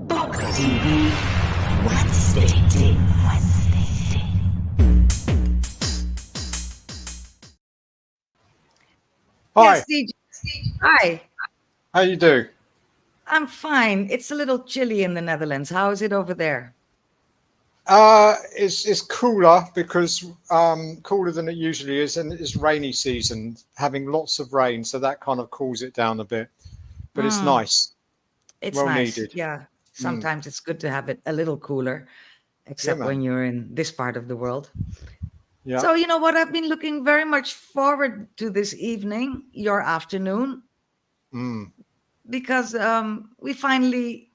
PocaTV. Wenzzzday. Hi, Yes, DJ. Hi. how you do? I'm fine. It's a little chilly in the Netherlands. How is it over there? It's cooler because cooler than it usually is, and it's rainy season, having lots of rain, so that kind of cools it down a bit. But it's Mm, nice, it's well nice. needed. Yeah. Mm. Sometimes it's good to have it a little cooler, Yeah, except man. when you're in this part of the world. Yeah. So, you know what? I've been looking very much forward to this evening, your afternoon, Mm. because we finally,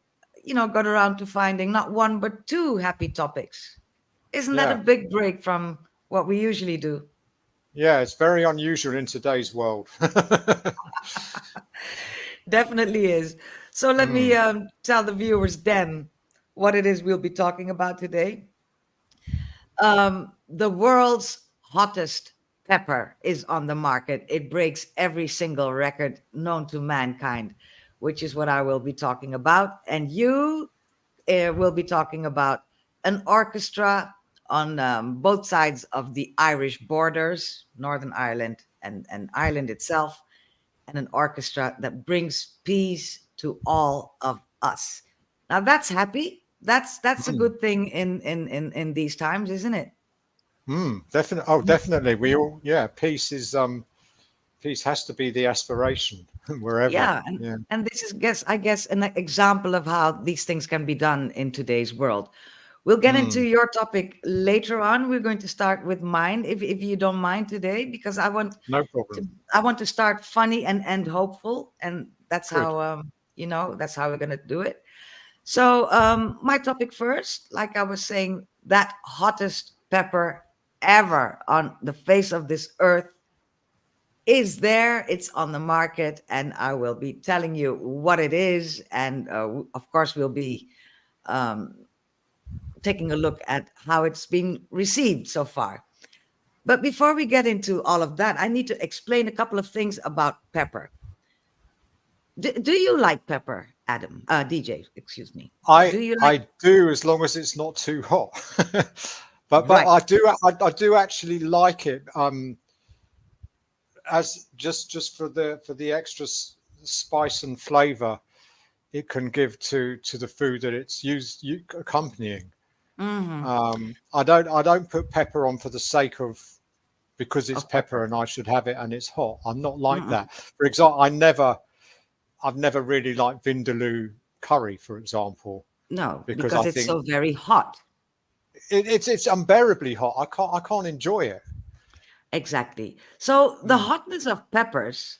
got around to finding not one, but two happy topics. Isn't that a Yeah. big break from what we usually do? Yeah. It's very unusual in today's world. Definitely is. So let me Mm. tell the viewers then what it is we'll be talking about today. The world's hottest pepper is on the market. It breaks every single record known to mankind, which is what I will be talking about. And you will be talking about an orchestra on both sides of the Irish borders, Northern Ireland and Ireland itself, and an orchestra that brings peace to all of us. Now that's happy. That's a Mm. good thing in these times, isn't it? Mm. Definitely. Oh, definitely. We all. Yeah. Peace has to be the aspiration wherever. Yeah, and Yeah. and this is I guess an example of how these things can be done in today's world. We'll get into Mm. your topic later on. We're going to start with mine, if you don't mind today, because No to problem. I want to start funny and end hopeful, and that's Good. how that's how we're gonna do it. So my topic first, like I was saying, that hottest pepper ever on the face of this earth is there. It's on the market, and I will be telling you what it is, and of course we'll be um, taking a look at how it's been received so far. But before we get into all of that, I need to explain a couple of things about pepper. Do you like pepper, Adam? DJ, excuse me. I Do you like? I do, as long as it's not too hot. But Right. I do actually like it, as just for the extra spice and flavor it can give to the food that it's accompanying. Hmm. I don't put pepper on for the sake of, because it's Of pepper pepper. and I should have it and it's hot. I'm not like Mm-mm. that. For example, I've never really liked vindaloo curry, for example, No, because because I it's think so very hot. it's unbearably hot. I can't enjoy it. Exactly. So the Mm, hotness of peppers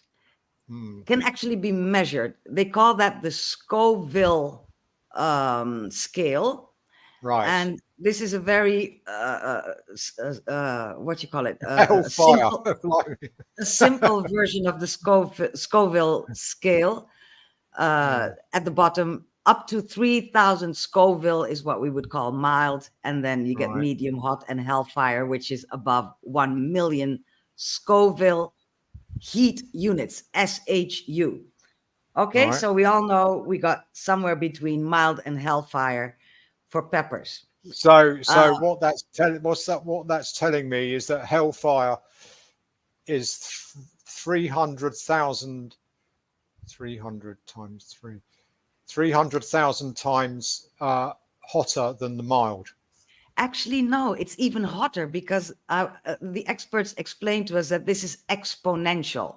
mm, can actually be measured. They call that the Scoville scale, right. and this is a very what you call it, Hellfire. Blimey. a simple version of the Scoville scale. Mm, At the bottom, up to 3,000 Scoville is what we would call mild, and then you get right, medium hot and hellfire, which is above 1 million Scoville heat units, SHU. Okay, right. so we all know we got somewhere between mild and hellfire for peppers. Uh, So what that's telling me is that hellfire is 300,000, 300 times 300,000 times hotter than the mild. Actually, no, it's even hotter because the experts explained to us that this is exponential.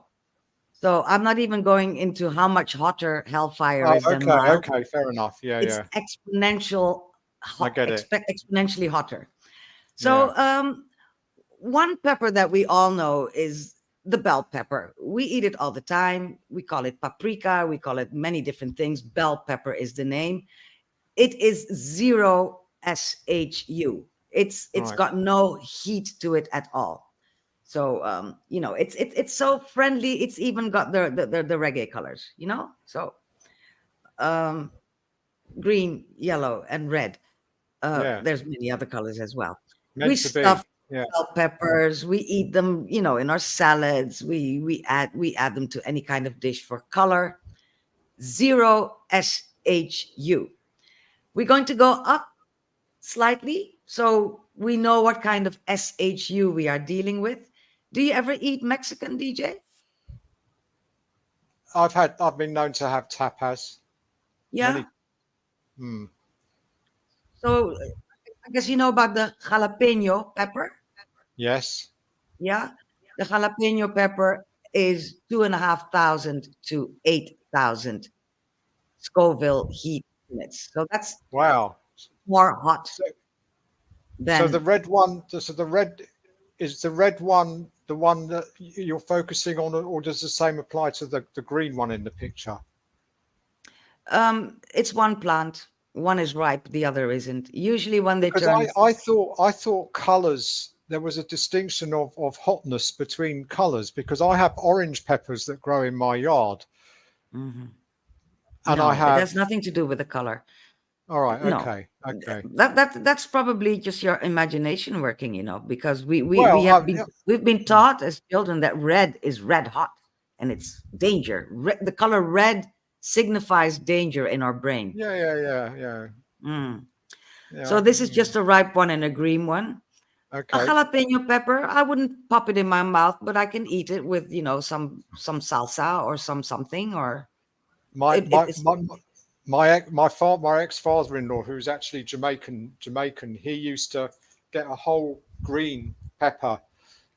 So I'm not even going into how much hotter hellfire Oh, is than okay, mild. okay, fair enough. Yeah, It's yeah, I get it. exponentially hotter. Yeah, So one pepper that we all know is the bell pepper. We eat it all the time. We call it paprika. We call it many different things. Bell pepper is the name. It is zero SHU. It's right. got no heat to it at all. So it's so friendly. It's even got the reggae colors. So um, green, yellow, and red. Yeah, There's many other colors as well. We meant to stuff be. Yeah, bell peppers. We eat them, in our salads. We add them to any kind of dish for color. Zero SHU. We're going to go up slightly so we know what kind of SHU we are dealing with. Do you ever eat Mexican, DJ? I've been known to have tapas. Yeah. Many. Hmm. So I guess you know about the jalapeno pepper. Yes. Yeah. The jalapeno pepper is 2,500 to 8,000 Scoville heat units. So that's Wow. more hot So, so the than. red one. So the red is the red one the one that you're focusing on, or does the same apply to the green one in the picture? It's one plant. One is ripe, the other isn't. Usually, when they Because turn. I thought colours, there was a distinction of hotness between colours, because I have orange peppers that grow in my yard, Mhm. and I No, it have. has nothing to do with the color. All right. No, Okay. Okay. that's probably just your imagination working, because we Well, have been yeah, we've been taught as children that red is red hot and it's danger. The color red signifies danger in our brain. yeah, yeah, yeah, yeah, Mm. So yeah. this is just a ripe one and a green one. A Okay. jalapeno pepper, I wouldn't pop it in my mouth, but I can eat it with some salsa or something or My it, my it's my my ex-father-in-law, who's actually Jamaican, he used to get a whole green pepper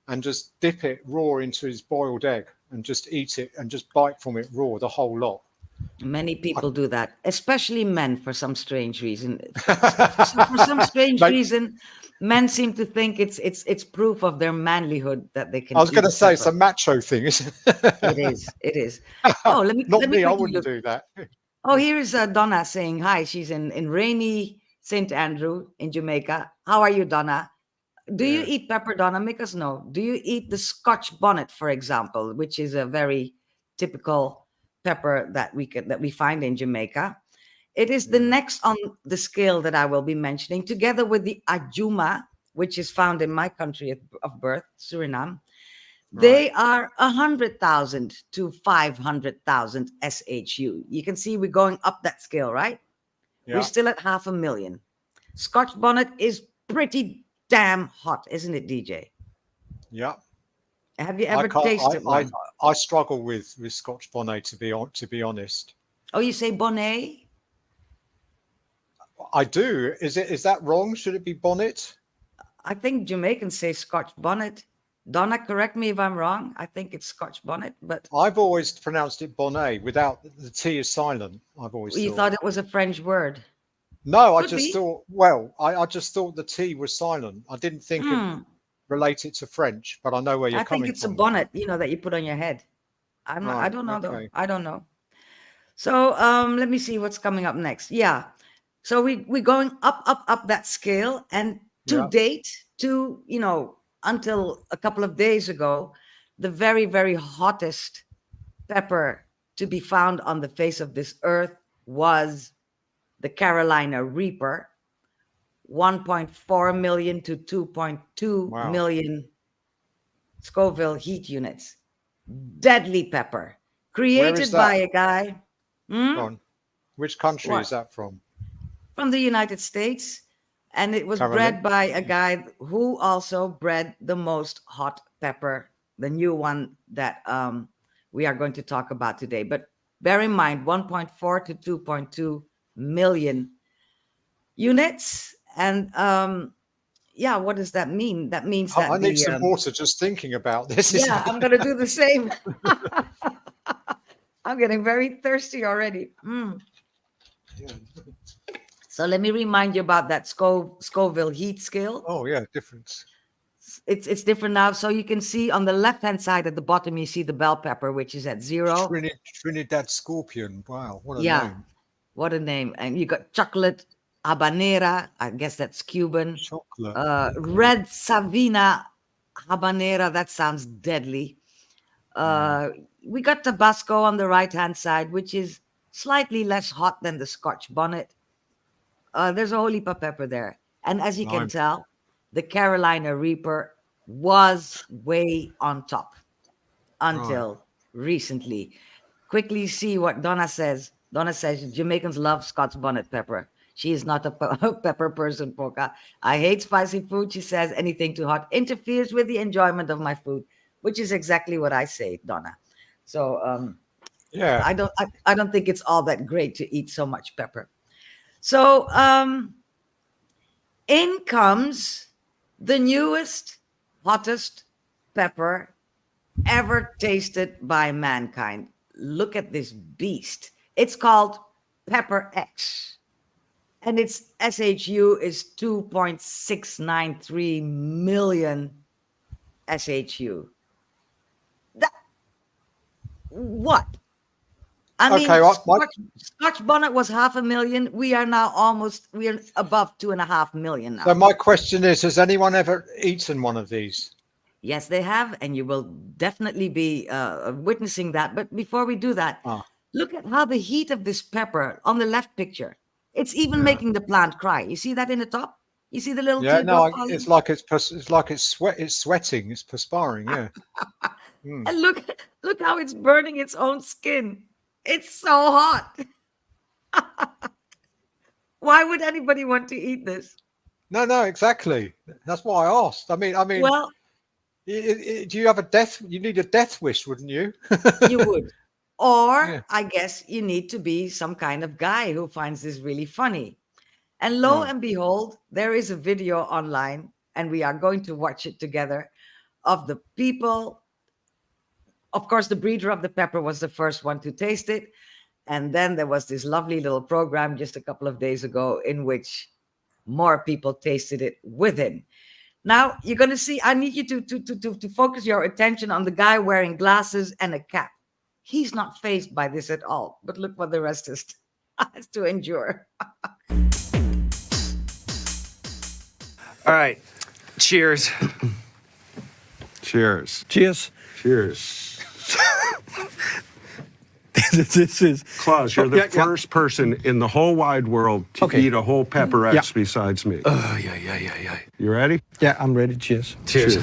and just dip it raw into his boiled egg and just eat it and just bite from it raw, the whole lot. Many I- people do that, especially men for some strange reason. For some strange Mate, reason, men seem to think it's proof of their manlyhood that they I can was going eat to a say it's pepper. a macho thing, isn't It it? is. It is. Oh, let me Not let me me, I quickly wouldn't look. do that. Oh, here is Donna saying hi. She's in rainy St. Andrew in Jamaica. How are you, Donna? Do you Yeah. eat pepper, Donna? Make us know. Do you eat the Scotch bonnet, for example, which is a very typical pepper that we find in Jamaica? It is the Yeah. next on the scale that I will be mentioning, together with the Ajuma, which is found in my country of birth, Suriname. Right. They are 100,000 to 500,000 SHU. You can see we're going up that scale, right? We're Yeah. still at 500,000. Scotch bonnet is pretty damn hot, isn't it, DJ? Yeah. Have you I ever can't. tasted one? I struggle with Scotch bonnet, to be honest. Oh, you say bonnet? I do. Is that wrong? Should it be bonnet? I think Jamaicans say Scotch bonnet. Donna, correct me if I'm wrong. I think it's Scotch bonnet, but I've always pronounced it bonnet without the T is silent. I've always you thought. thought it was a French word. No, I Could just be. thought. Well, I just thought the T was silent. I didn't think it Hmm. related to French, but I know where you're I think coming it's a from now. bonnet, that you put on your head. I'm not, I Right. don't know though. Okay. I don't know. So let me see what's coming up next. Yeah. So we're going up that scale. And to Yeah. date, until a couple of days ago, the very, very hottest pepper to be found on the face of this earth was the Carolina Reaper, 1.4 million to 2.2 Wow. million Scoville heat units. Deadly pepper, Where is created by that? a guy. Go Hmm? on. Which country is What? that from? From the United States. And it was Carolyn. bred by a guy who also bred the most hot pepper, the new one that we are going to talk about today. But bear in mind, 1.4 to 2.2 million units. And yeah, what does that mean? That means I that need the some water just thinking about this. yeah, I'm gonna do the same. I'm getting very thirsty already. So let me remind you about that Scoville heat scale. Oh yeah, difference. It's different now. So you can see on the left hand side at the bottom, you see the bell pepper, which is at 0. Trinidad Scorpion. Wow, what a Yeah, name. what a name. And you got chocolate habanera. I guess that's Cuban. Chocolate. Okay. Red Savina habanera. That sounds deadly. Mm, Uh, we got Tabasco on the right hand side, which is slightly less hot than the Scotch bonnet. There's a whole heap of pepper there. And as you can lime. tell, the Carolina Reaper was way on top Right. until recently. Quickly see what Donna says. Donna says Jamaicans love Scots bonnet pepper. She is not a pepper person, Poca. I hate spicy food. She says anything too hot interferes with the enjoyment of my food, which is exactly what I say, Donna. So Yeah. I don't think it's all that great to eat so much pepper. So in comes the newest, hottest pepper ever tasted by mankind. Look at this beast. It's called PocaTV. And its SHU is 2.693 million SHU. What? I mean, Okay, Scotch bonnet was 500,000. We are above 2.5 million now. So my question is, has anyone ever eaten one of these? Yes, they have, and you will definitely be witnessing that. But before we do that, look at how the heat of this pepper on the left picture. It's even making the plant cry. You see that in the top? You see the little teardrop? It's like it's sweating, it's perspiring. Yeah. And look how it's burning its own skin. It's so hot. Why would anybody want to eat this? No, exactly. That's why I asked. I mean, Well, do you have a death? You need a death wish, wouldn't you? you would. Or Yeah. I guess you need to be some kind of guy who finds this really funny. And lo and behold, there is a video online, and we are going to watch it together, of the people. Of course, the breeder of the pepper was the first one to taste it. And then there was this lovely little program just a couple of days ago in which more people tasted it with him. Now you're going to see, I need you to focus your attention on the guy wearing glasses and a cap. He's not fazed by this at all, but look what the rest has to endure. All right. Cheers. Cheers. Cheers. Cheers. This is Klaus, you're the first person in the whole wide world to eat a whole PocaTV besides me. Yeah. You ready? Yeah, I'm ready. Cheers. Cheers.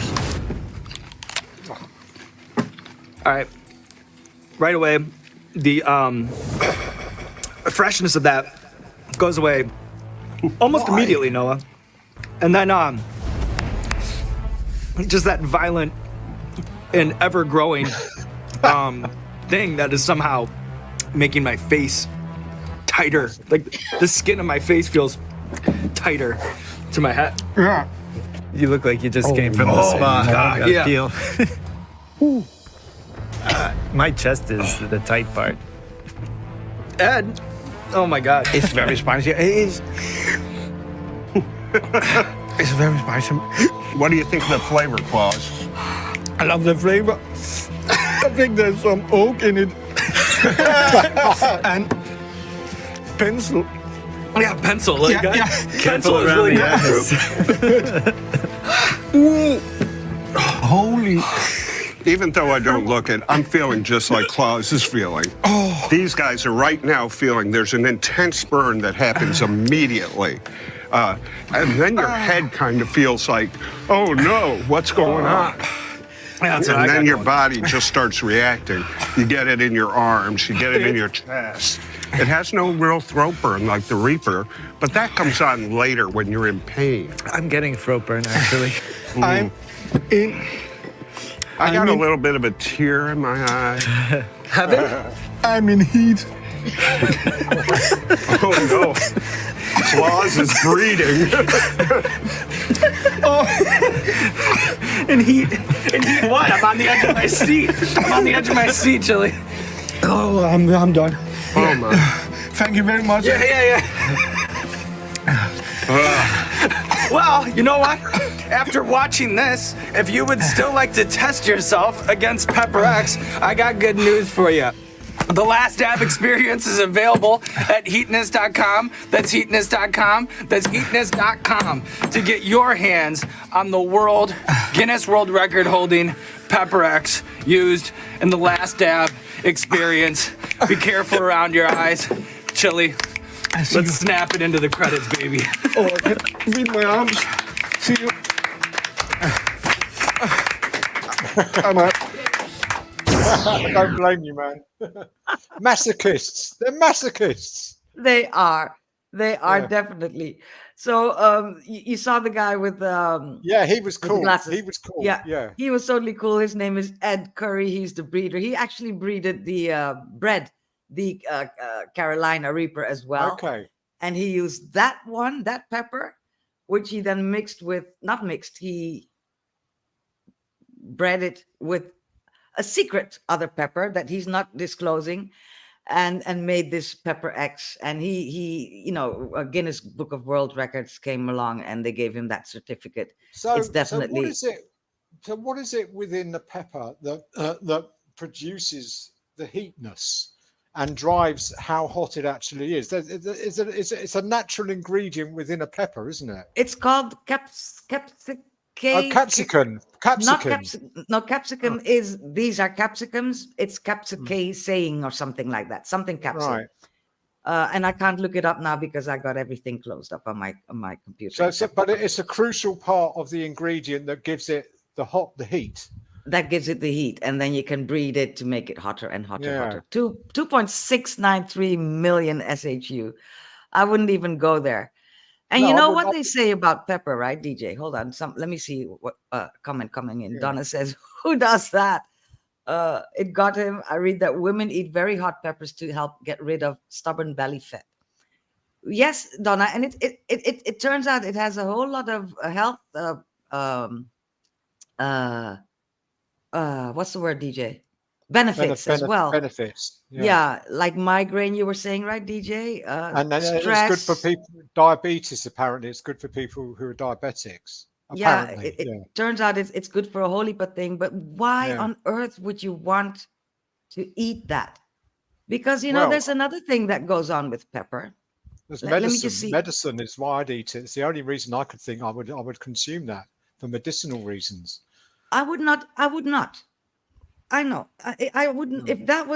All right. Right away, the freshness of that goes away almost immediately, Noah. And then just that violent and ever-growing thing that is somehow making my face tighter. Like the skin of my face feels tighter to my head. Yeah. You look like you just came from the spa. God, yeah. Feel. My chest is the tight part. Ed, oh my God. It's very spicy. It is. It's very spicy. What do you think of the flavor, Klaus? I love the flavor. I think there's some oak in it. And pencil. Yeah, pencil. Like, pencil is around really the good. Holy. Even though I don't look it, I'm feeling just like Klaus is feeling. These guys are right now feeling there's an intense burn that happens immediately. And then your head kind of feels like, oh no, what's going on? That's what I And then got your going. body just starts reacting. You get it in your arms, you get it in your chest. It has no real throat burn like the Reaper, but that comes on later when you're in pain. I'm getting throat burn, actually. I got a little bit of a tear in my eye. I'm in heat. Oh no. Claus is breeding. And heat. What? I'm on the edge of my seat. I'm on the edge of my seat, Chili. Oh, I'm done. Oh my. Thank you very much. Yeah. Well, you know what? After watching this, if you would still like to test yourself against PocaTV, I got good news for you. The Last Dab experience is available at heatness.com. That's heatness.com. That's heatness.com to get your hands on the Guinness World Record holding PocaTV used in the Last Dab experience. Be careful around your eyes. Chili. Let's snap it into the credits, baby. Oh, I can beat my arms. See you. I'm out. I don't blame you, man. Masochists. They're masochists. They are. They are Yeah. definitely. So you saw the guy with Yeah, he was with the cool. glasses. He was cool. Yeah, Yeah. he was totally cool. His name is Ed Curry. He's the breeder. He actually breeded the Carolina Reaper as well. Okay. And he used that pepper, which he then mixed with, not mixed, he bred it with a secret other pepper that he's not disclosing, and made this PocaTV. And he a Guinness Book of World Records came along and they gave him that certificate. So, It's definitely. so what is it? So what is it within the pepper that produces the heatness and drives how hot it actually is? It's a natural ingredient within a pepper, isn't it? It's called capsicum. Oh, capsicum. Not Capsicum. capsicum. No, capsicum is, these are capsicums. It's saying or something like that. Something capsule. Right. And I can't look it up now because I got everything closed up on my computer. But it's a crucial part of the ingredient that gives it the heat. That gives it the heat, and then you can breed it to make it hotter and hotter, Yeah. hotter. 2.693 million SHU. I wouldn't even go there. And No, you I know wouldn't- what they say about pepper, right, DJ? Hold on. Let me see what comment coming in. Yeah. Donna says, "Who does that?" It got him. I read that women eat very hot peppers to help get rid of stubborn belly fat. Yes, Donna, and it turns out it has a whole lot of health. What's the word, DJ? Benefits as well. Benefits. Yeah, like migraine, you were saying, right, DJ? And then Stress. it's good for people with diabetes. Apparently, it's good for people who are diabetics. Apparently, it turns out it's good for a whole heap of thing. But why Yeah. on earth would you want to eat that? Because Well, there's another thing that goes on with pepper. There's Let me medicine. just see. Medicine is why I'd eat it. It's the only reason I could think I would consume that for medicinal reasons. I would not. I know. I wouldn't. If that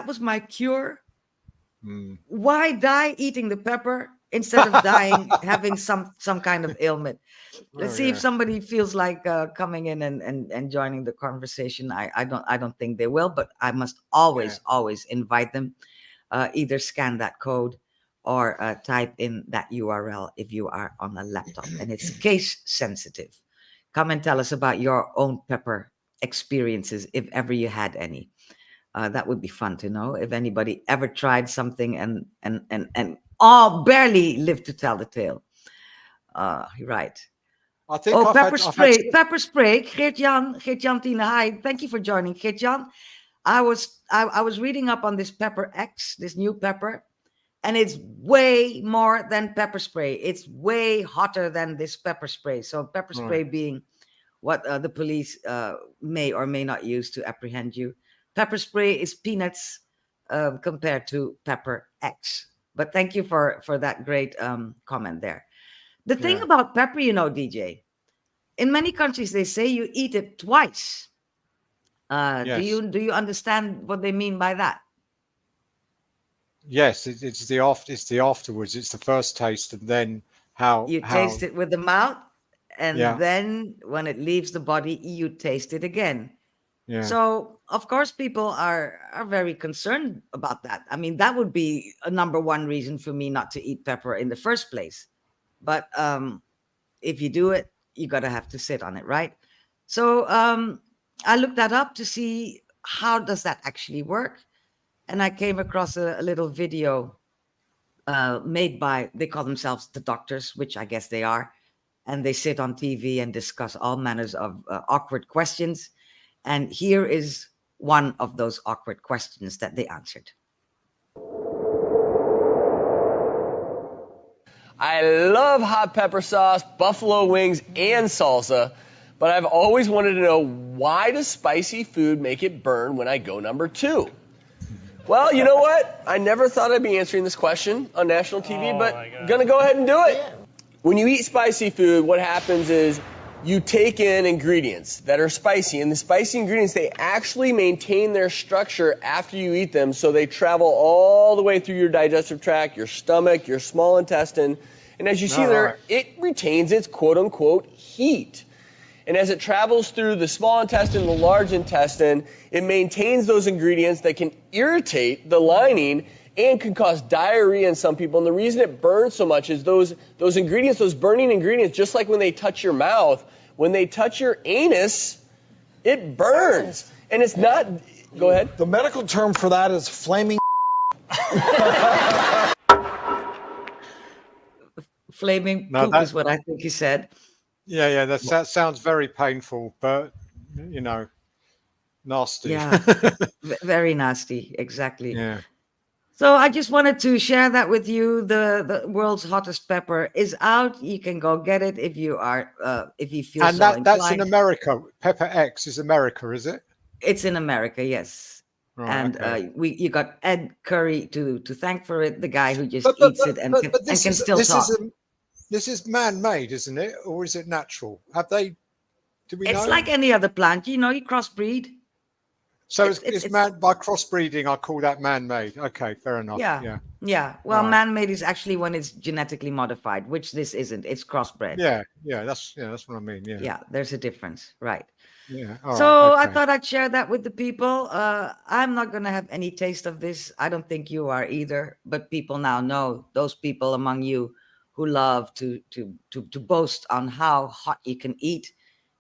was my cure, why die eating the pepper instead of dying having some kind of ailment? Let's see if somebody feels like coming in and joining the conversation. I don't think they will, but I must always invite them. Either scan that code or type in that URL if you are on a laptop, and it's case sensitive. Come and tell us about your own pepper experiences, if ever you had any. That would be fun to know if anybody ever tried something and barely lived to tell the tale. Right. I think. Pepper spray. Geert-Jan Tina, hi. Thank you for joining, Geert-Jan. I was reading up on this PocaTV, this new pepper, and it's way more than pepper spray. It's way hotter than this pepper spray. So pepper spray being what the police may or may not use to apprehend you. Pepper spray is peanuts compared to PocaTV. But thank you for that great comment there. The thing about pepper, DJ, in many countries they say you eat it twice. Yes. Do you understand what they mean by that? Yes, it's the afterwards. It's the first taste, and then how you taste it with the mouth, and then when it leaves the body, you taste it again. Yeah. So of course people are very concerned about that. I mean, that would be a number one reason for me not to eat pepper in the first place. But if you do it, you gotta have to sit on it, right? So I looked that up to see how does that actually work. And I came across a little video made by, they call themselves the doctors, which I guess they are. And they sit on TV and discuss all manners of awkward questions. And here is one of those awkward questions that they answered. I love hot pepper sauce, buffalo wings, and salsa, but I've always wanted to know, why does spicy food make it burn when I go number 2? Well, you know what? I never thought I'd be answering this question on national TV, but gonna go ahead and do it. When you eat spicy food, what happens is you take in ingredients that are spicy, and the spicy ingredients, they actually maintain their structure after you eat them, so they travel all the way through your digestive tract, your stomach, your small intestine, and as you see there, it retains its quote-unquote heat. And as it travels through the small intestine, the large intestine, it maintains those ingredients that can irritate the lining and can cause diarrhea in some people. And the reason it burns so much is those ingredients, those burning ingredients, just like when they touch your mouth, when they touch your anus, it burns. And it's not, go ahead. The medical term for that is flaming. Flaming No, poop that- is what I think he said. Yeah, that sounds very painful, but nasty. Yeah, very nasty. Exactly. Yeah. So I just wanted to share that with you. The world's hottest pepper is out. You can go get it if you feel And so that's inclined. in America. PocaTV is America, is it? It's in America, yes. Right, And okay. you got Ed Curry to thank for it, the guy who just But eats it and can this still talk. This is man-made, isn't it, or is it natural? Do we know? It's like any other plant, you crossbreed. So it's- it's it's- man by crossbreeding. I call that man-made. Okay, fair enough. Yeah. Well, Right. man-made is actually when it's genetically modified, which this isn't. It's crossbred. Yeah. That's what I mean. Yeah, there's a difference, right? Yeah. All So right, I okay. thought I'd share that with the people. I'm not going to have any taste of this. I don't think you are either. But people now know, those people among you who love to boast on how hot you can eat.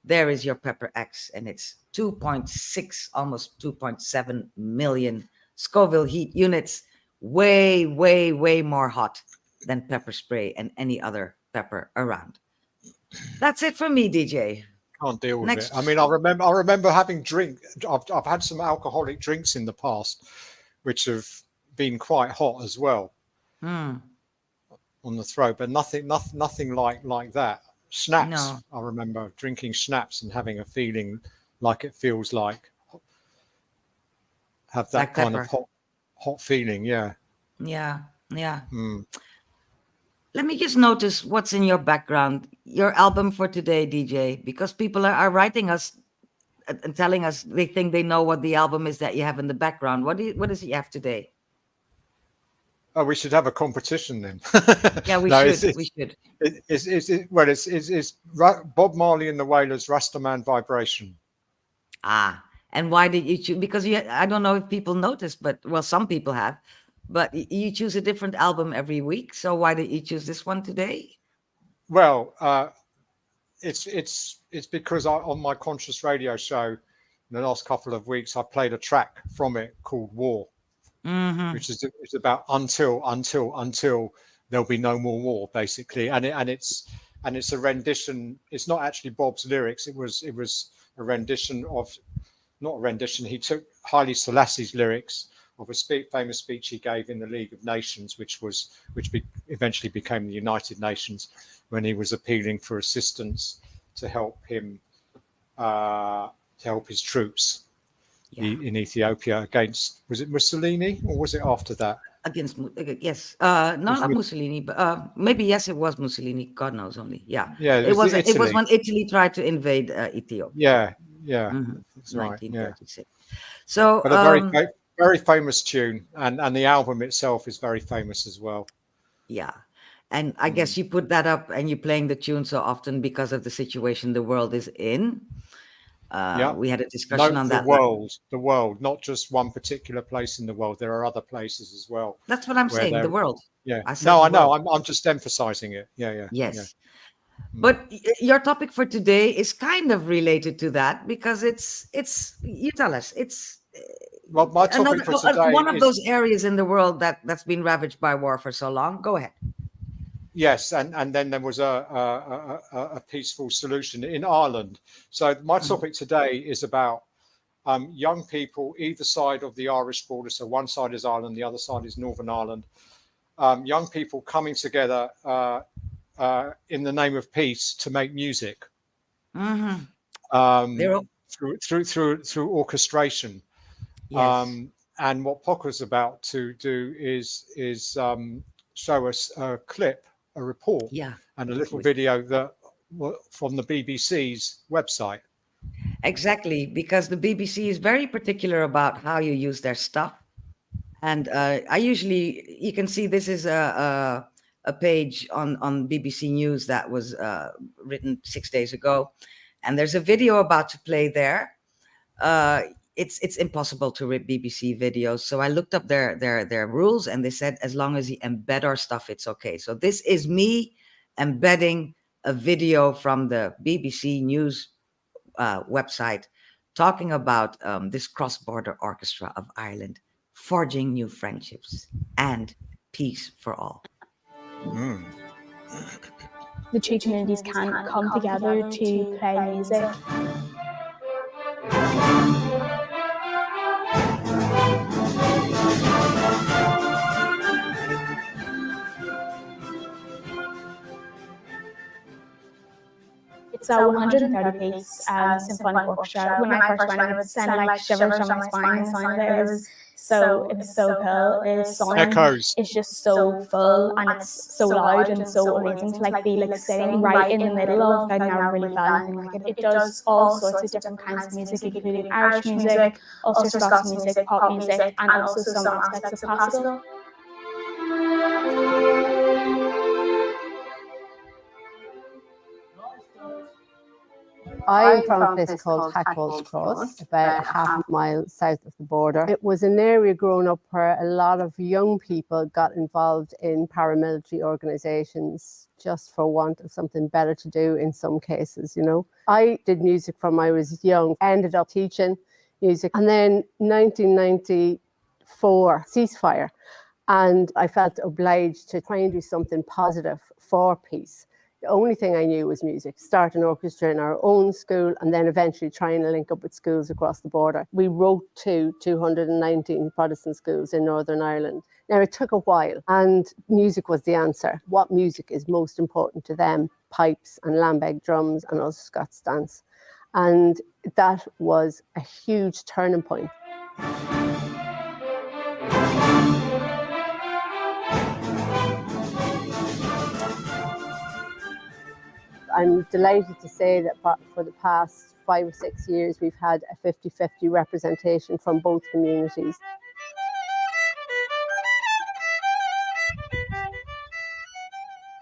There is your PocaTV, and it's 2.6, almost 2.7 million Scoville heat units. Way, way, way more hot than pepper spray and any other pepper around. That's it from me, DJ. Can't deal with Next. it. I mean, I remember having I've had some alcoholic drinks in the past, which have been quite hot as well Hmm. on the throat, but nothing like that. Schnapps. No. I remember drinking schnapps and having a feeling like it feels like have that Like kind pepper. of hot feeling. Yeah. Yeah. Mm. Let me just notice what's in your background, your album for today, DJ, because people are writing us and telling us they think they know what the album is that you have in the background. What does he have today? Oh, we should have a competition then. Yeah, we No, should. We should. It's Bob Marley and the Wailers, Rastaman Vibration. Ah, and why did you choose? Because I don't know if people noticed, but well, some people have. But you choose a different album every week. So why did you choose this one today? Well, it's because on my Conscious Radio show in the last couple of weeks, I played a track from it called War, which is it's about until there'll be no more war, basically, and it's a rendition. It's not actually Bob's lyrics. It was a rendition of, not a rendition. He took Haile Selassie's lyrics of a famous speech he gave in the League of Nations, which eventually became the United Nations, when he was appealing for assistance to help him, to help his troops in Ethiopia against, was it Mussolini or was it after that? Against, yes, not Mussolini, but maybe yes, it was Mussolini. God knows only. Yeah, Yeah, it was Italy. when Italy tried to invade Ethiopia. Yeah, that's right. Yeah, 1936. So, but a very famous tune, and the album itself is very famous as well. yeah, and I guess you put that up, and you're playing the tune so often because of the situation the world is in. We had a discussion on that. The world, not just one particular place in the world. There are other places as well. That's what I'm saying. The world. Yeah. I said No, the I know. world. I'm just emphasizing it. Yeah. Yes. Yeah. But your topic for today is kind of related to that because it's you tell us it's Well, my topic for today one of is, those areas in the world that's been ravaged by war for so long. Go ahead. yes, and then there was a peaceful solution in Ireland. So my topic today is about young people either side of the Irish border. So one side is Ireland, the other side is Northern Ireland. Young people coming together in the name of peace to make music through orchestration. Yes. And what Poca's about to do is show us a clip, a report, and a little video that from the BBC's website. Exactly, because the BBC is very particular about how you use their stuff. And you can see this is a page on BBC News that was written 6 days ago. And there's a video about to play there. it's impossible to rip BBC videos. So I looked up their rules, and they said as long as you embed our stuff, it's okay. So this is me embedding a video from the BBC News website talking about this cross-border orchestra of Ireland forging new friendships and peace for all. The two communities can come together to play music. It's a 130-piece symphonic orchestra. When I first went, it sounded like shivers down my spine. The sound of it was so cool. The sound Echoes. is just so full, and it's so loud and so amazing to be sitting right in the middle of. I've never really felt anything like it. It does all sorts of different kinds of music, including Irish music, Ulster Scots music, pop music, and also some aspects of classical. I'm from a place called Hackballs Cross, about a half mile south of the border. It was an area growing up where a lot of young people got involved in paramilitary organisations just for want of something better to do in some cases, you know. I did music from I was young, ended up teaching music, and then 1994 ceasefire, and I felt obliged to try and do something positive for peace. The only thing I knew was music. Start an orchestra in our own school, and then eventually trying to link up with schools across the border. We wrote to 219 Protestant schools in Northern Ireland. Now, it took a while, and music was the answer. What music is most important to them? Pipes and lambeg drums and Ulster Scots dance. And that was a huge turning point. I'm delighted to say that for the past 5 or 6 years, we've had a 50-50 representation from both communities.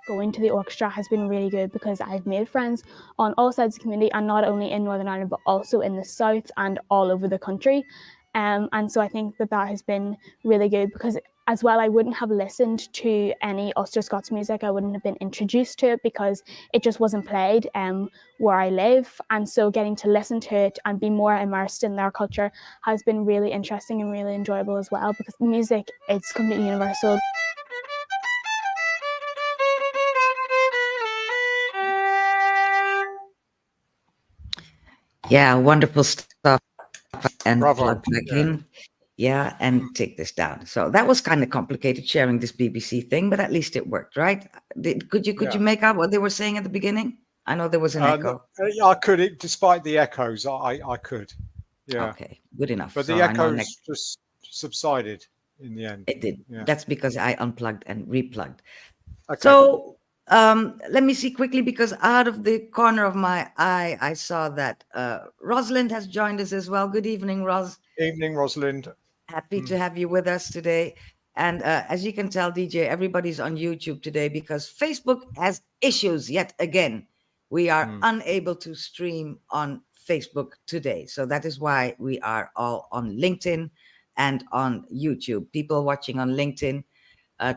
Going to the orchestra has been really good because I've made friends on all sides of the community, and not only in Northern Ireland, but also in the south and all over the country. And so I think that has been really good because as well, I wouldn't have listened to any Ulster Scots music. I wouldn't have been introduced to it because it just wasn't played where I live. And so getting to listen to it and be more immersed in their culture has been really interesting and really enjoyable as well, because music, it's completely universal. Yeah, wonderful stuff. And Bravo. plug back in. Yeah, and take this down. So that was kind of complicated sharing this BBC thing, but at least it worked, right? Could you make out what they were saying at the beginning? I know there was an echo. I could, despite the echoes, I could. Yeah. Okay, good enough. But so the echoes just subsided in the end. It did. Yeah. That's because I unplugged and replugged. Okay. So let me see quickly, because out of the corner of my eye, I saw that Rosalind has joined us as well. Good evening, Ros. Evening, Rosalind. Happy to have you with us today. And as you can tell, DJ, everybody's on YouTube today because Facebook has issues yet again. We are unable to stream on Facebook today. So that is why we are all on LinkedIn and on YouTube. People watching on LinkedIn,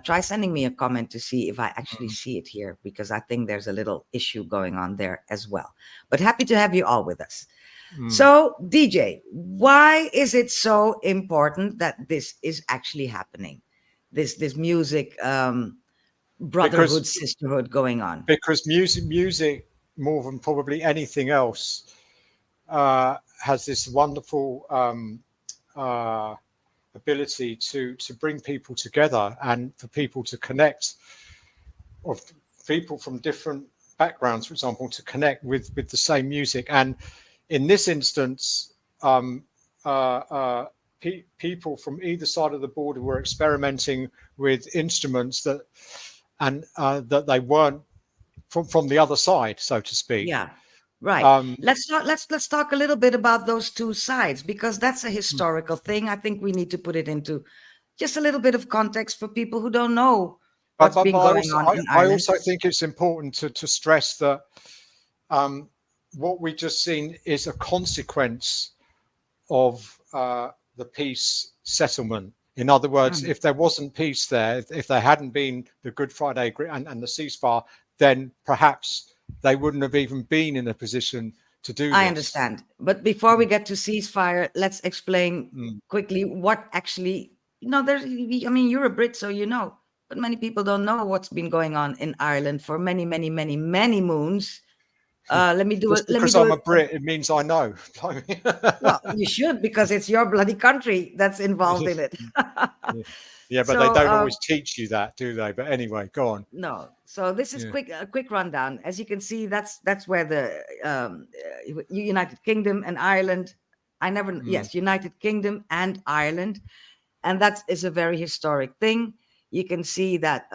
try sending me a comment to see if I actually see it here, because I think there's a little issue going on there as well. But happy to have you all with us. So, DJ, why is it so important that this is actually happening? This music brotherhood, sisterhood going on? Because music more than probably anything else has this wonderful ability to bring people together and for people to connect, or people from different backgrounds, for example, to connect with the same music. And in this instance, people from either side of the border were experimenting with instruments that they weren't from the other side, so to speak. Yeah, right. Let's talk a little bit about those two sides, because that's a historical thing. I think we need to put it into just a little bit of context for people who don't know what's been going on in Ireland. I also think it's important to stress that what we just seen is a consequence of the peace settlement. In other words, if there wasn't peace there, if there hadn't been the Good Friday and the ceasefire, then perhaps they wouldn't have even been in a position to do this. I understand. But before we get to ceasefire, let's explain quickly what actually, there's, I mean, you're a Brit, so you know, but many people don't know what's been going on in Ireland for many, many, many, many moons. Let me do Just it. because I'm a Brit, it means I know. Well, you should, because it's your bloody country that's involved in it. Yeah, but they don't always teach you that, do they? But anyway, go on. No. So this is a quick rundown. As you can see, that's where the United Kingdom and Ireland. United Kingdom and Ireland, and that is a very historic thing. You can see that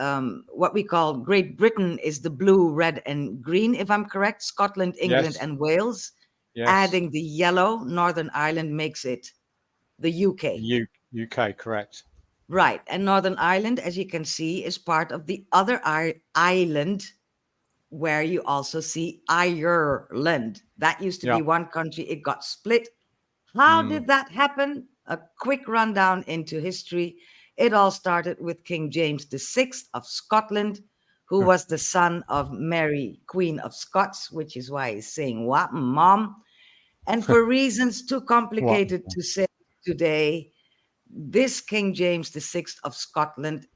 what we call Great Britain is the blue, red, and green, if I'm correct. Scotland, England, and Wales. Yes. Adding the yellow, Northern Ireland, makes it the UK. UK, correct. Right. And Northern Ireland, as you can see, is part of the other island, where you also see Ireland. That used to be one country. It got split. How did that happen? A quick rundown into history. It all started with King James VI of Scotland, who was the son of Mary, Queen of Scots, which is why he's saying, "What, Mom?" And for reasons too complicated to say today, this King James VI of Scotland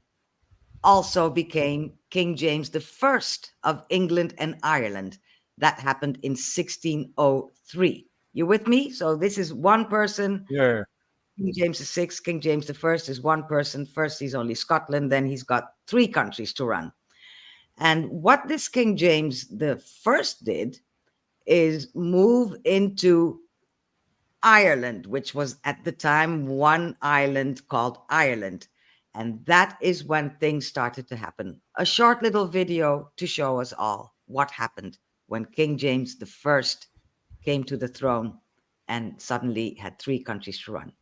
also became King James I of England and Ireland. That happened in 1603. You with me? So this is one person. Yeah. King James VI, King James I is one person. First, he's only Scotland. Then he's got 3 countries to run. And what this King James I did is move into Ireland, which was at the time one island called Ireland. And that is when things started to happen. A short little video to show us all what happened when King James I came to the throne and suddenly had 3 countries to run.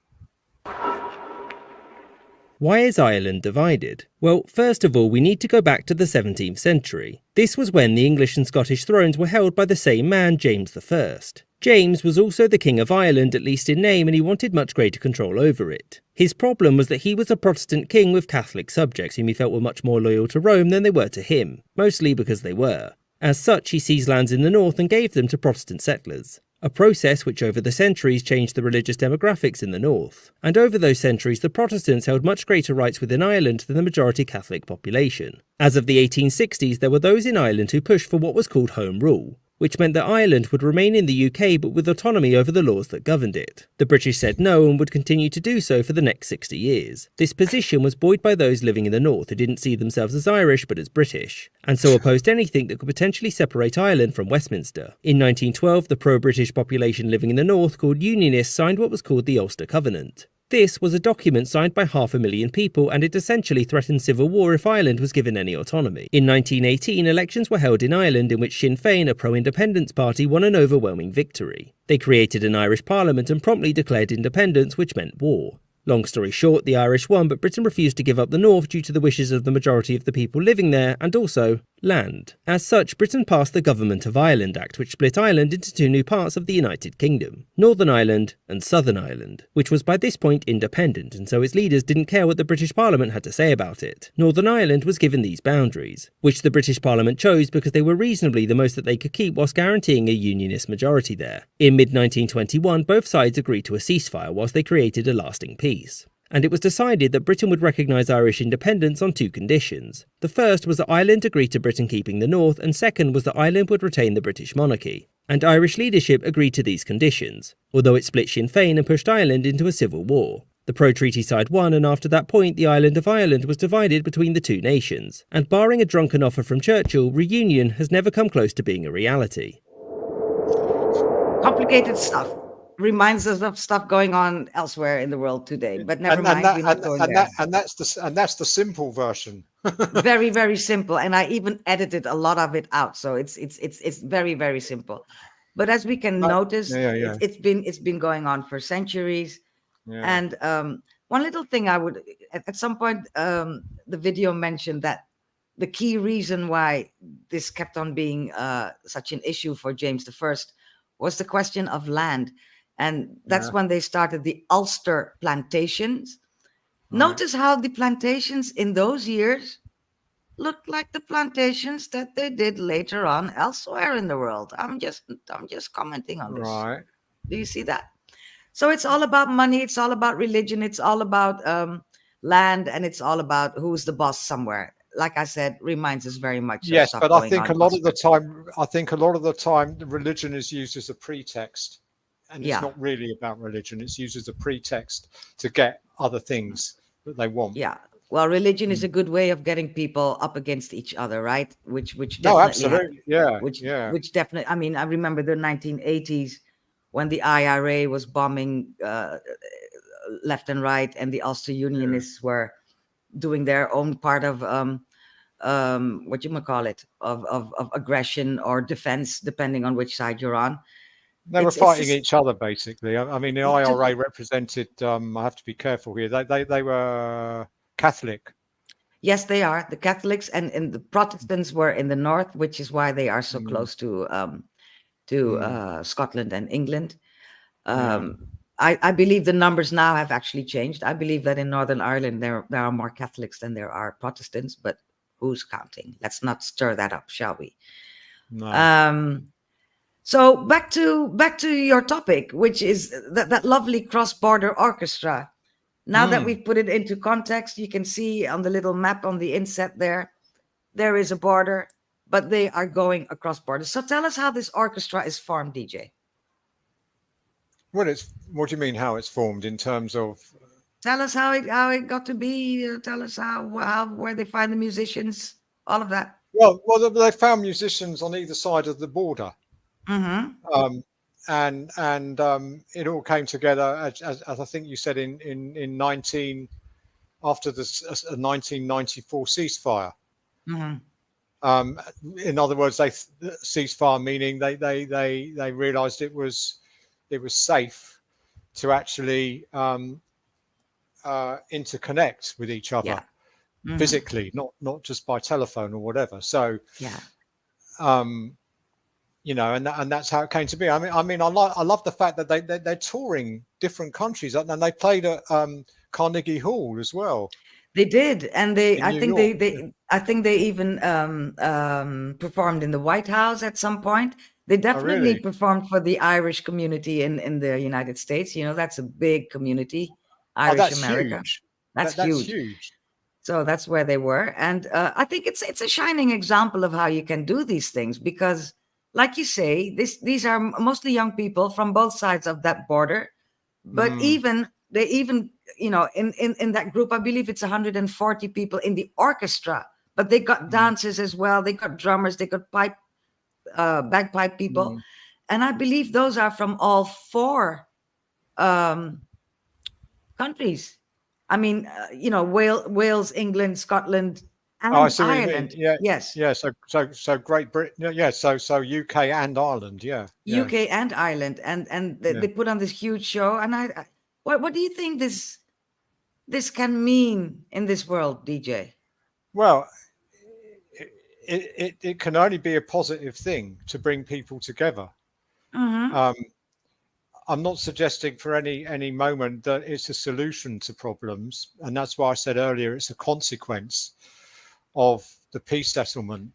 Why is Ireland divided? Well, first of all, we need to go back to the 17th century. This was when the English and Scottish thrones were held by the same man, James I. James was also the King of Ireland, at least in name, and he wanted much greater control over it. His problem was that he was a Protestant king with Catholic subjects whom he felt were much more loyal to Rome than they were to him, mostly because they were. As such, he seized lands in the north and gave them to Protestant settlers. A process which over the centuries changed the religious demographics in the north. And over those centuries, the Protestants held much greater rights within Ireland than the majority Catholic population. As of the 1860s, there were those in Ireland who pushed for what was called Home Rule, which meant that Ireland would remain in the UK but with autonomy over the laws that governed it. The British said no and would continue to do so for the next 60 years. This position was buoyed by those living in the north who didn't see themselves as Irish but as British, and so opposed anything that could potentially separate Ireland from Westminster. In 1912, the pro-British population living in the north, called Unionists, signed what was called the Ulster Covenant. This was a document signed by 500,000 people, and it essentially threatened civil war if Ireland was given any autonomy. In 1918, elections were held in Ireland in which Sinn Féin, a pro-independence party, won an overwhelming victory. They created an Irish parliament and promptly declared independence, which meant war. Long story short, the Irish won, but Britain refused to give up the north due to the wishes of the majority of the people living there, and also land. As such, Britain passed the Government of Ireland Act, which split Ireland into 2 new parts of the United Kingdom, Northern Ireland and Southern Ireland, which was by this point independent, and so its leaders didn't care what the British Parliament had to say about it. Northern Ireland was given these boundaries, which the British Parliament chose because they were reasonably the most that they could keep whilst guaranteeing a unionist majority there. In mid-1921, both sides agreed to a ceasefire whilst they created a lasting peace. And it was decided that Britain would recognise Irish independence on 2 conditions. The first was that Ireland agreed to Britain keeping the north, and second was that Ireland would retain the British monarchy. And Irish leadership agreed to these conditions, although it split Sinn Féin and pushed Ireland into a civil war. The pro-treaty side won, and after that point the island of Ireland was divided between the 2 nations. And barring a drunken offer from Churchill, reunion has never come close to being a reality. Complicated stuff. Reminds us of stuff going on elsewhere in the world today, but never mind. That's the simple version. Very, very simple, and I even edited a lot of it out, so it's very, very simple. But as we can notice, it's been going on for centuries. And one little thing I would at some point, the video mentioned that the key reason why this kept on being such an issue for James I was the question of land. And that's when they started the Ulster plantations. Notice how the plantations in those years looked like the plantations that they did later on elsewhere in the world. I'm just commenting on this. Right. Do you see that? So it's all about money. It's all about religion. It's all about land, and it's all about who's the boss somewhere. Like I said, reminds us very much. Yes, of stuff but I going think on a lot of the time, the religion is used as a pretext, and it's not really about religion. It's used as a pretext to get other things that they want. Yeah. Well, religion is a good way of getting people up against each other, right? Which definitely No, absolutely. which definitely. I mean, I remember the 1980s when the IRA was bombing left and right, and the Ulster Unionists were doing their own part of what you might call it, of aggression or defense, depending on which side you're on. They were fighting each other, basically. I mean, the IRA represented. I have to be careful here. They were Catholic. Yes, they are. The Catholics and the Protestants were in the north, which is why they are so close to Scotland and England. I believe the numbers now have actually changed. I believe that in Northern Ireland there are more Catholics than there are Protestants, but who's counting? Let's not stir that up, shall we? No. So back to your topic, which is that lovely cross-border orchestra. Now that we've put it into context, you can see on the little map on the inset there is a border, but they are going across borders. So tell us how this orchestra is formed, DJ. Well, what do you mean how it's formed in terms of? Tell us how it got to be. Tell us where they find the musicians, all of that. Well, they found musicians on either side of the border. Mm-hmm. And it all came together as I think you said in after the 1994 ceasefire. Mm-hmm. In other words, ceasefire meaning they realised it was safe to actually interconnect with each other physically, not just by telephone or whatever. So you know, and that's how it came to be. I love the fact that they're touring different countries, and they played at Carnegie Hall as well. They did, and I think they even performed in the White House at some point. They definitely performed for the Irish community in the United States. You know, that's a big community, Irish America. Huge. That's huge. huge. So that's where they were, and I think it's a shining example of how you can do these things because. Like you say, these are mostly young people from both sides of that border, but even you know in that group, I believe it's 140 people in the orchestra, but they got dancers as well. They got drummers, they got bagpipe people, and I believe those are from all four countries. I mean, you know, Wales, England, Scotland. And Ireland, yes, So Great Britain, So UK and Ireland, UK and Ireland, and they put on this huge show. And what do you think this can mean in this world, DJ? Well, it can only be a positive thing to bring people together. Mm-hmm. I'm not suggesting for any moment that it's a solution to problems, and that's why I said earlier it's a consequence of the peace settlement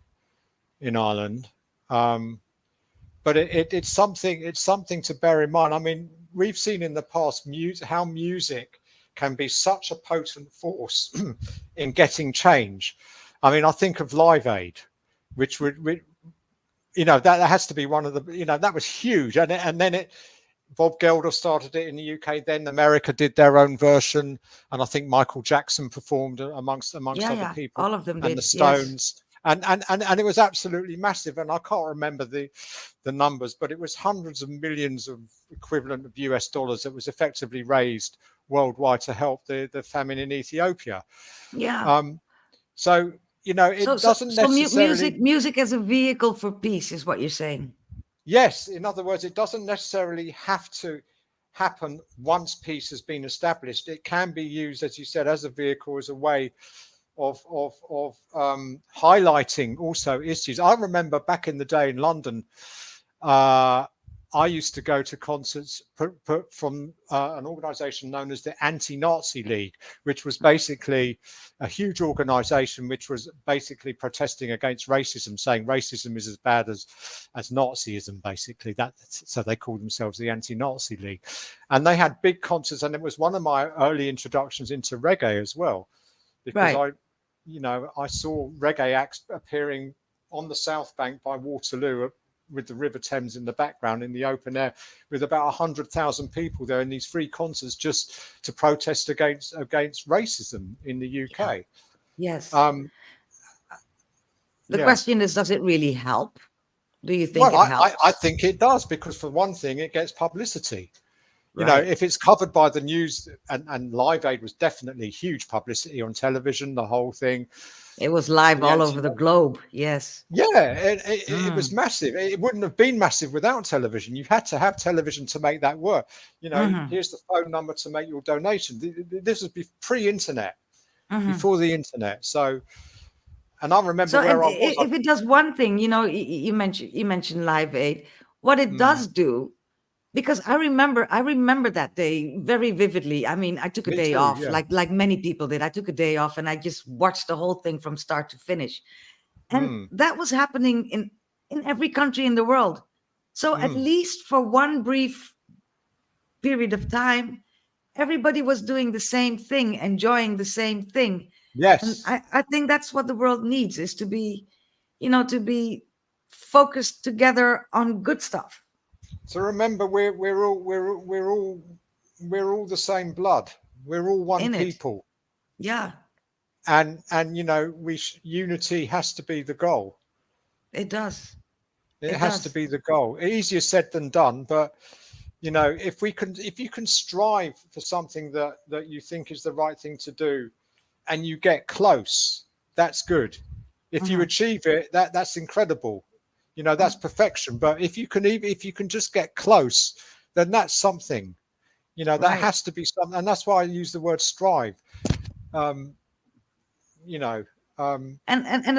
in Ireland, but it's something to bear in mind. I mean, we've seen in the past how music can be such a potent force in getting change. I mean, I think of Live Aid, which would you know that has to be one of the that was huge, and then Bob Geldof started it in the UK. Then America did their own version, and I think Michael Jackson performed amongst other people. All of them and did. The Stones, and it was absolutely massive. And I can't remember the numbers, but it was hundreds of millions of equivalent of US dollars that was effectively raised worldwide to help the famine in Ethiopia. Yeah. So it doesn't necessarily music as a vehicle for peace is what you're saying. Yes, in other words, it doesn't necessarily have to happen once peace has been established. It can be used, as you said, as a vehicle, as a way of highlighting also issues. I remember back in the day in London, I I used to go to concerts from an organization known as the Anti-Nazi League, which was basically a huge organization which was basically protesting against racism, saying racism is as bad as Nazism, basically. So they called themselves the Anti-Nazi League. And they had big concerts, and it was one of my early introductions into reggae as well, because I saw reggae acts appearing on the South Bank by Waterloo with the River Thames in the background in the open air, with about 100,000 people there in these free concerts just to protest against racism in the UK. Yes. The question is, does it really help? Do you think it helps? I think it does, because for one thing, it gets publicity. You know, if it's covered by the news, and Live Aid was definitely huge publicity on television, the whole thing. It was live all over the globe. Yes. Yeah, it was massive. It wouldn't have been massive without television. You had to have television to make that work. You know, here's the phone number to make your donation. This was pre-internet, before the internet. So, and I remember where I was. If it does one thing, you know, you mentioned Live Aid. What it does do, because I remember that day very vividly. I mean, I took a day off, like many people did. I took a day off and I just watched the whole thing from start to finish. And that was happening in every country in the world. So at least for one brief period of time, everybody was doing the same thing, enjoying the same thing. Yes. And I think that's what the world needs, is to be, to be focused together on good stuff. So remember, we're all the same blood. We're all one people. Yeah. And you know, unity has to be the goal. It does. It has to be the goal. Easier said than done, but you know, if you can strive for something that you think is the right thing to do, and you get close, that's good. If you achieve it, that's incredible. You know, that's perfection. But if you can just get close, then that's something. You know, that has to be something, and that's why I use the word strive. You know, and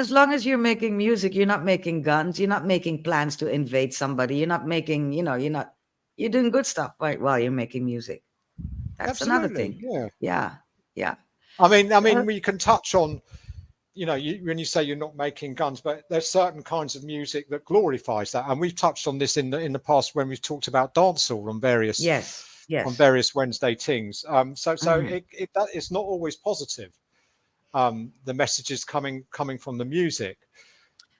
as long as you're making music, you're not making guns. You're not making plans to invade somebody. You're not making, you're doing good stuff while you're making music. That's another thing. Yeah. I mean, we can touch on. You know, when you say you're not making guns, but there's certain kinds of music that glorifies that, and we've touched on this in the past when we've talked about dancehall on various on various Wenzzzday Tings. So it's not always positive. The messages coming from the music.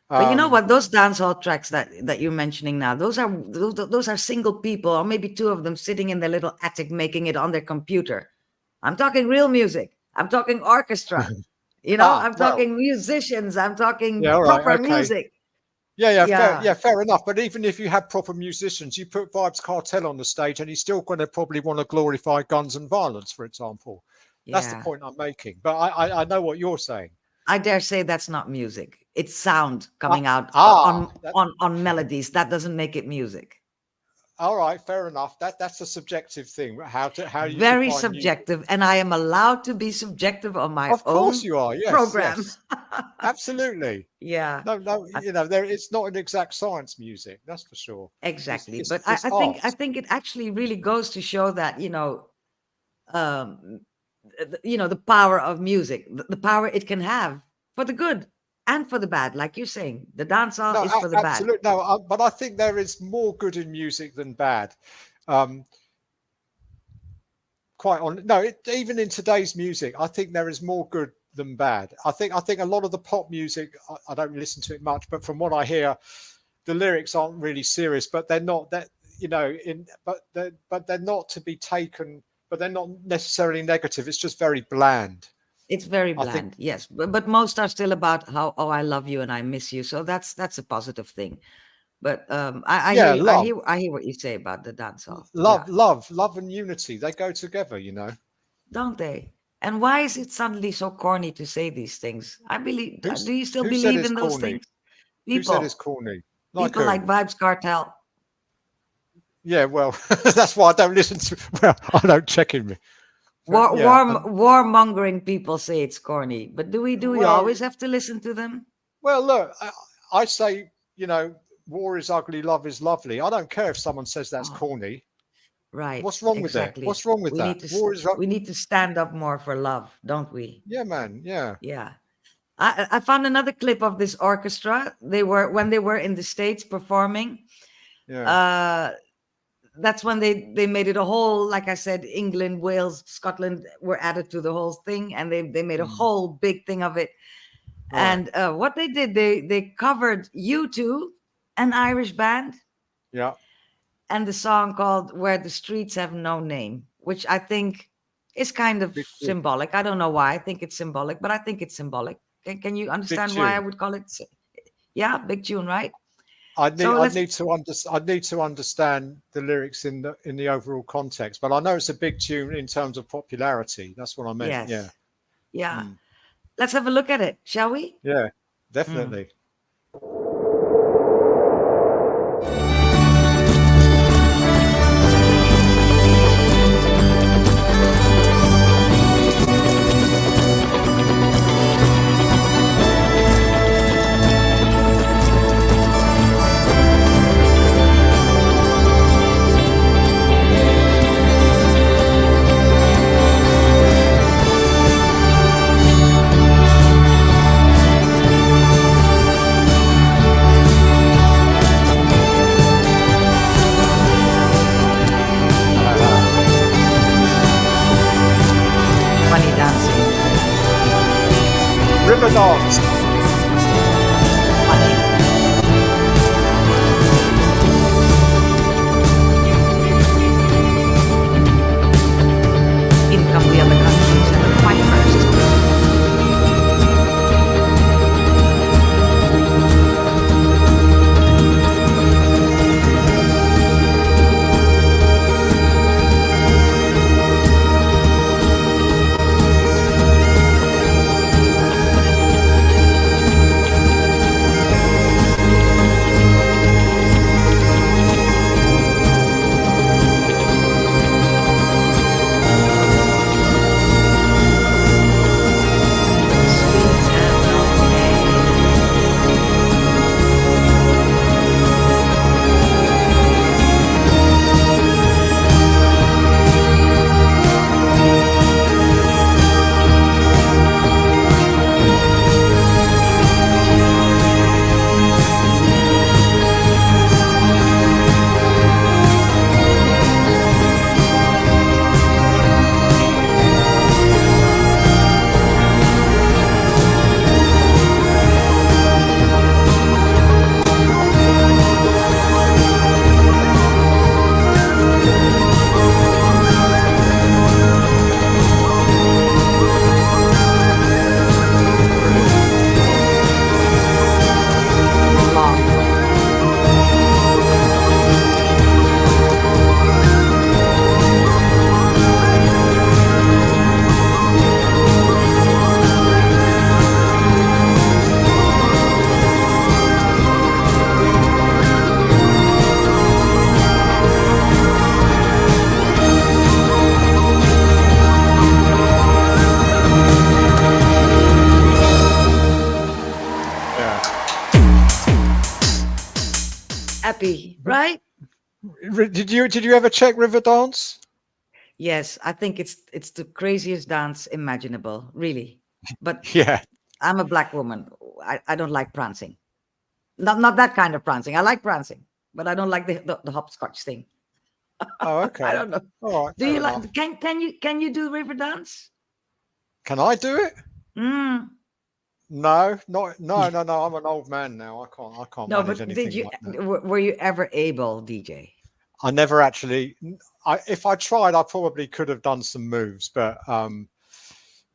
But you know what? Those dancehall tracks that you're mentioning now, those are single people, or maybe two of them sitting in their little attic making it on their computer. I'm talking real music. I'm talking orchestra. I'm talking musicians. I'm talking proper music. Fair enough. But even if you have proper musicians, you put Vibes Cartel on the stage, and he's still going to probably want to glorify guns and violence, for example. That's the point I'm making. But I know what you're saying. I dare say that's not music. It's sound coming out on melodies. That doesn't make it music. All right, fair enough. That's a subjective thing. How you very subjective, and I am allowed to be subjective on my of course own you are. Yes, program. Yes. Absolutely. Yeah. No. It's not an exact science, music. That's for sure. Exactly. But I think it actually really goes to show that the power of music, the power it can have for the good and for the bad, like you're saying. The dancehall is for the bad. No, but I think there is more good in music than bad. Even in today's music, I think there is more good than bad. I think a lot of the pop music, I don't listen to it much, but from what I hear, the lyrics aren't really serious, but they're not that, but they're not to be taken, but they're not necessarily negative. It's just very bland. It's very bland, yes. But most are still about how, I love you and I miss you. So that's a positive thing. But I hear what you say about the dancehall. Love and unity, they go together, Don't they? And why is it suddenly so corny to say these things? I believe. Do you still who believe in those things? People, who said it's corny? People like Vibes Cartel. Yeah, well, that's why I don't listen to. Well, I don't check in me. Warmongering people say it's corny, but do we always have to listen to them? Well, look, I say, war is ugly, love is lovely. I don't care if someone says that's Oh. corny. Right. What's wrong with that? Exactly. What's wrong with We that? need to War is we need to stand up more for love, don't we? yeah, man. Yeah. Yeah. I found another clip of this orchestra. When they were in the States performing. Yeah. That's when they made it a whole, like I said, England, Wales, Scotland were added to the whole thing, and they made a whole big thing of it. Right. And what they did, they covered U2, an Irish band, Yeah. and the song called "Where the Streets Have No Name," which I think is kind of Big tune. symbolic. I don't know why I think it's symbolic, but I think it's symbolic. Can you understand why I tune. would call it? Yeah, big tune, right? I need So I let's- need to I need to understand the lyrics in the overall context, but I know it's a big tune in terms of popularity. That's what I meant. Yes. Yeah. Yeah. Let's have a look at it, shall we? Yeah. Definitely. Funny dancing. River dance. Funny. In come the other countries and the fight first. Streets have no name. Long. Yeah. Happy, right? Did you ever check River Dance? Yes, I think it's the craziest dance imaginable, really. But Yeah. I'm a black woman. I don't like prancing. Not that kind of prancing. I like prancing, but I don't like the hopscotch thing. Oh, okay. I don't know. All right. Do fair you enough. like? Can you do river dance? Can I do it? Mm. No, no. I'm an old man now. I can't No, manage but anything did you? like that. Were you ever able, DJ? I never actually. If I tried, I probably could have done some moves, but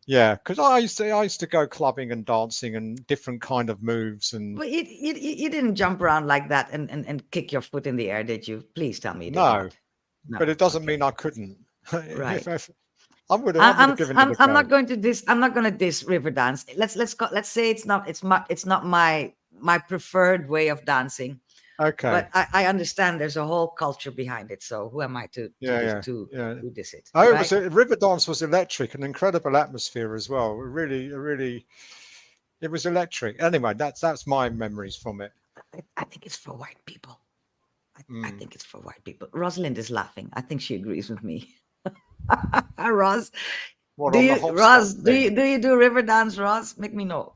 yeah, because I used to go clubbing and dancing and different kind of moves and But you didn't jump around like that and kick your foot in the air, did you? Please tell me you did no, not. No, but it doesn't okay. mean I couldn't. Right. If I would have given it a I'm go. not going to diss. I'm not going to diss river dance. Let's say it's not my preferred way of dancing. Okay. But I understand there's a whole culture behind it. So who am I to Yeah. diss it? Oh, right? River Dance was electric, an incredible atmosphere as well. Really, it was electric. Anyway, that's my memories from it. I think it's for white people. I Mm. think it's for white people. Rosalind is laughing. I think she agrees with me. Ross, What do on the you, hot Ross, stuff do thing? you do river dance, Ross? Make me know.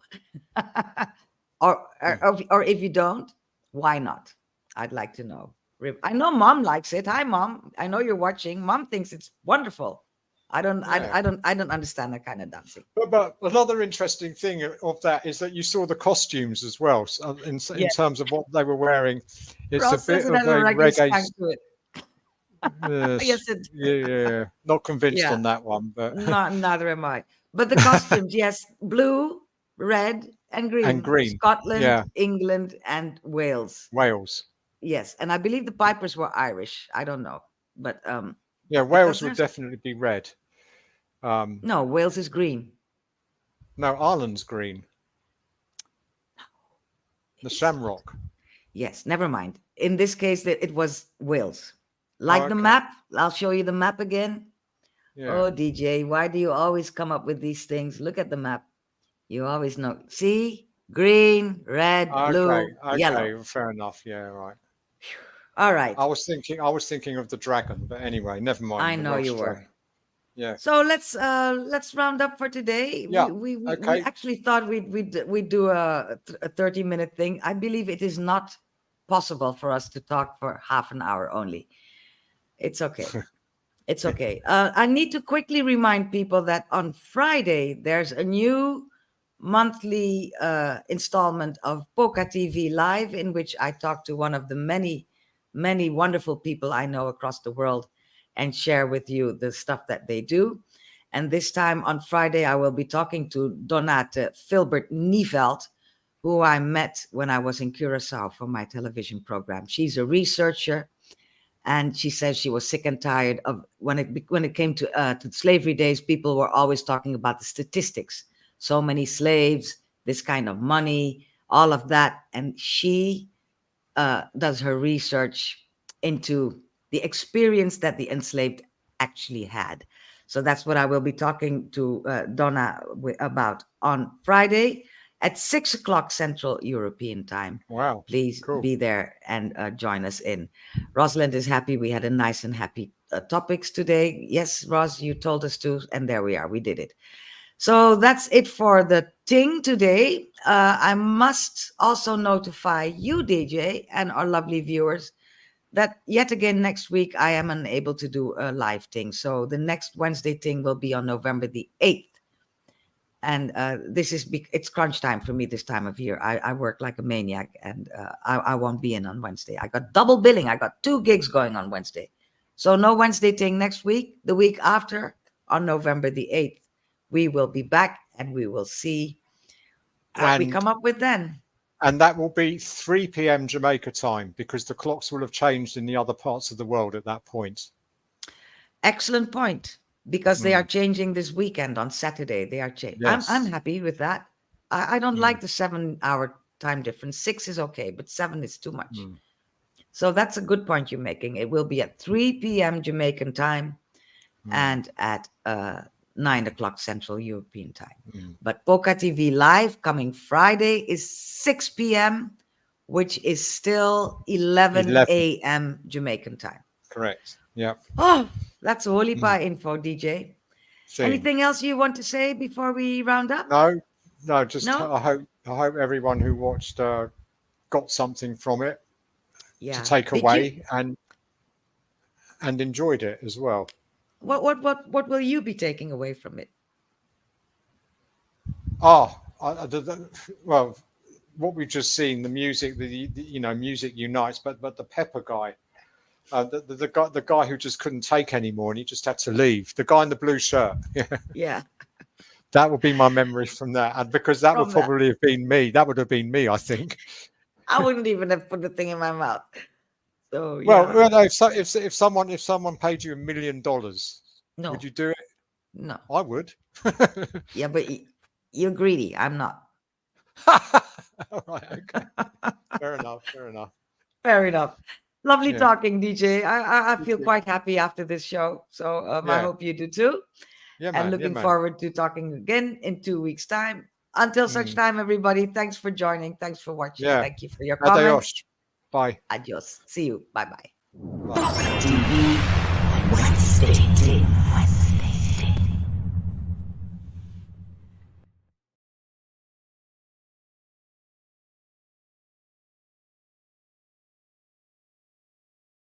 or if you don't, why not? I'd like to know. I know Mom likes it. Hi, Mom. I know you're watching. Mom thinks it's wonderful. I don't understand that kind of dancing. But another interesting thing of that is that you saw the costumes as well. So in Yeah. terms of what they were wearing, it's Ross a says bit it of has a a reggae reggae. skank to it. Yes, it. Yeah, not convinced Yeah. on that one, but Neither am I. But the costumes, yes, blue, red, and and green. green. Scotland, Yeah, England, and Wales. Wales. Yes, and I believe the pipers were Irish. I don't know, but Yeah, because Wales would there's definitely be red. no, Wales is green. No, Ireland's green. The Shamrock. Yes, never mind. In this case, it was Wales. Like Oh, the okay. map, I'll show you the map again. Yeah. Oh, DJ, why do you always come up with these things? Look at the map. You always know. See? Green, red, blue, yellow. Okay, fair enough. Yeah, right. All right. I was thinking of the dragon, but anyway, never mind. I the know you Welsh were. dragon. Yeah. So let's round up for today. Yeah, We okay. actually thought we'd do a 30-minute thing. I believe it is not possible for us to talk for half an hour only. It's okay. It's okay. I need to quickly remind people that on Friday there's a new monthly installment of PocaTV Live, in which I talk to one of the many wonderful people I know across the world and share with you the stuff that they do. And this time on Friday, I will be talking to Donate Filbert Nieveld, who I met when I was in Curacao for my television program. She's a researcher, and she says she was sick and tired of when it came to slavery days. People were always talking about the statistics. So many slaves, this kind of money, all of that, and she does her research into the experience that the enslaved actually had. So that's what I will be talking to Donna about on Friday at 6 o'clock Central European time. Wow. Please Cool. be there and join us in. Rosalind is happy. We had a nice and happy topics today. Yes, Ros, you told us to, and there we are. We did it. So that's it for the Ting today. I must also notify you, DJ, and our lovely viewers that yet again next week I am unable to do a live Ting. So the next Wenzzzday Ting will be on November the 8th. And it's crunch time for me this time of year. I work like a maniac, and I won't be in on Wednesday. I got double billing. I got 2 gigs going on Wednesday. So no Wenzzzday Ting next week. The week after, on November the 8th, we will be back and we will see what we come up with then. And that will be 3 p.m. Jamaica time, because the clocks will have changed in the other parts of the world at that point. Excellent point, because they are changing this weekend on Saturday. They are changing. Yes. I'm happy with that. I don't like the 7-hour time difference. 6 is okay, but 7 is too much. So that's a good point you're making. It will be at 3 p.m. Jamaican time and at 9 o'clock Central European time. But PocaTV Live coming Friday is 6 p.m., which is still 11 a.m. Jamaican time. Correct. Yeah. Oh, that's a holy pie info, DJ. Anything else you want to say before we round up? No. Just I hope everyone who watched got something from it to take away and enjoyed it as well. What will you be taking away from it? Well, what we've just seen, the music, music unites, but the Pepper guy, the guy who just couldn't take anymore and he just had to leave. The guy in the blue shirt. Yeah. That would be my memory from that, and because that would probably have been me. That would have been me, I think. I wouldn't even have put the thing in my mouth. So if someone paid you $1 million, would you do it? No, I would. Yeah, but you're greedy. I'm not. All right. Okay. Fair enough. Fair enough. Lovely talking, DJ. I feel quite happy after this show. So I hope you do too. Yeah, man. And looking forward to talking again in 2 weeks' time. Until such time, everybody, thanks for joining. Thanks for watching. Yeah. Thank you for your Adios. comments. Bye. Adios. See you. Bye-bye. PocaTV.